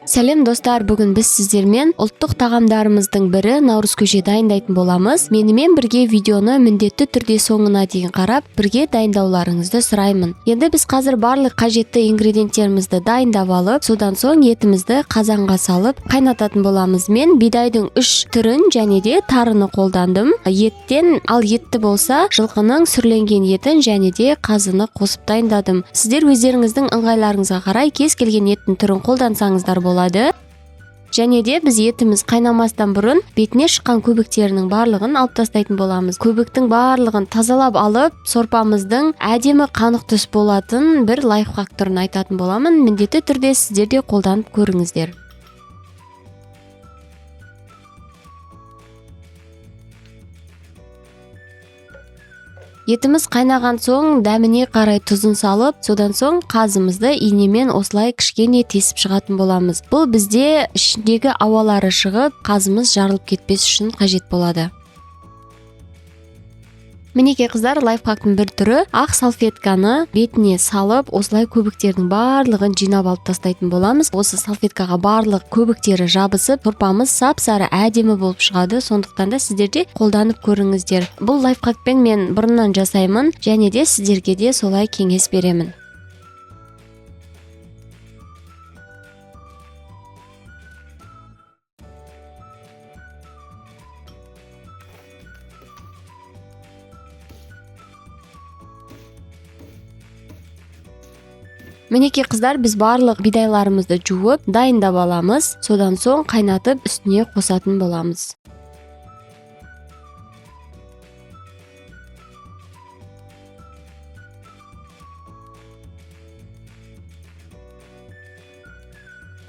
Сәлем достар, бүгін біз сіздермен ұлттық тағамдарымыздың бірі наурыз көже дайындайтын боламыз. Менімен бірге видеоны міндетті түрде соңына дейін қарап, бірге дайындауларыңызды сұраймын. Енді біз қазір барлық қажетті ингредиенттерімізді дайындап алып, содан соң етімізді қазанға салып қайнататын боламыз. Мен бидайдың 3 түрін және де тарыны қолдандым. Еттен, ал етті болса жылқының сүрленген етін және де қазыны қосып дайындадым. Сіздер өздеріңіздің ыңғайларыңызға қарай кез келген еттің түрін қолдансаңыздар болады. Және де біз етіміз қайнамастан бұрын бетіне шыққан көбіктерінің барлығын алып тастайтын боламыз. Көбіктің барлығын тазалап алып, сорпамыздың әдемі қанық түс болатын бір лайфхак түрін айтатын боламын. Міндетті түрде сіздер де қолданып көріңіздер. Етіміз қайнаған соң дәміне қарай тұзын салып, содан соң қазымызды инемен осылай кішкене тесіп шығатын боламыз. Бұл бізде ішіндегі ауалары шығып, қазымыз жарылып кетпес үшін қажет болады. Мінекей қыздар, лайфхактың бір түрі ақ салфетканы бетіне салып, осылай көбіктердің барлығын жинап алып тастайтын боламыз. Осы салфеткаға барлық көбіктері жабысып, сорпамыз сап-сары әдемі болып шығады. Сондықтан да сіздер де қолданып көріңіздер. Бұл лайфхакпен мен бұрыннан жасаймын және де сіздерге де солай кеңес беремін. Мінекей қыздар, біз барлық бидайларымызды жуып, дайындап аламыз. Содан соң қайнатып үстіне қосатын боламыз.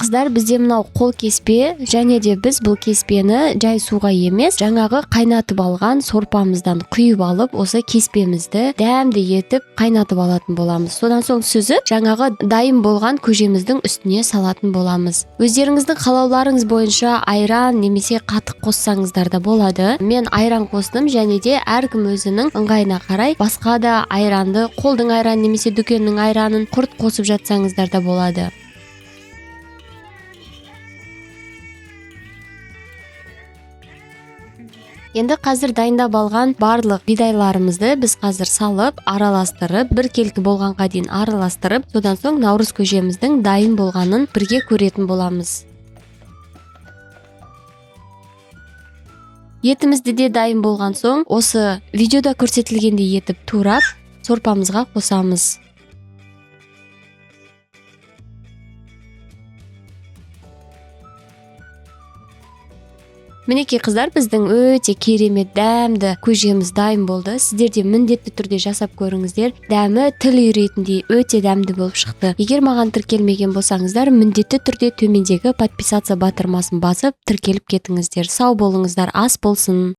Қыздар, бізде мынау қол кеспе, және де біз бұл кеспені жай суға емес, жаңағы қайнатып алған сорпамыздан құйып алып, осы кеспемізді дәмді етіп қайнатып алатын боламыз. Содан соң сүзіп, жаңағы дайын болған көжеміздің үстіне салатын боламыз. Өздеріңіздің қалауларыңыз бойынша айран немесе қатық қоссаңыздар да болады. Мен айран қостым, және де әркім өзінің ыңғайына қарай басқа да айранды, қолдың айраны немесе дүкеннің айранын құрт қосып жатсаңыздар да болады. Енді қазір дайындап алған барлық бидайларымызды біз қазір салып, араластырып, біркелкі болғанға дейін араластырып, содан соң наурыз көжеміздің дайын болғанын бірге көретін боламыз. Етімізді де дайын болған соң, осы видеода көрсетілгендей етіп турап, сорпамызға қосамыз. Мінекей қыздар, біздің өте керемет дәмді көжеміз дайын болды. Сіздер де міндетті түрде жасап көріңіздер. Дәмі тіл үйретіндей өте дәмді болып шықты. Егер маған тіркелмеген болсаңыздар, міндетті түрде төмендегі подписаться батырмасын басып тіркеліп кетіңіздер. Сау болыңыздар, ас болсын.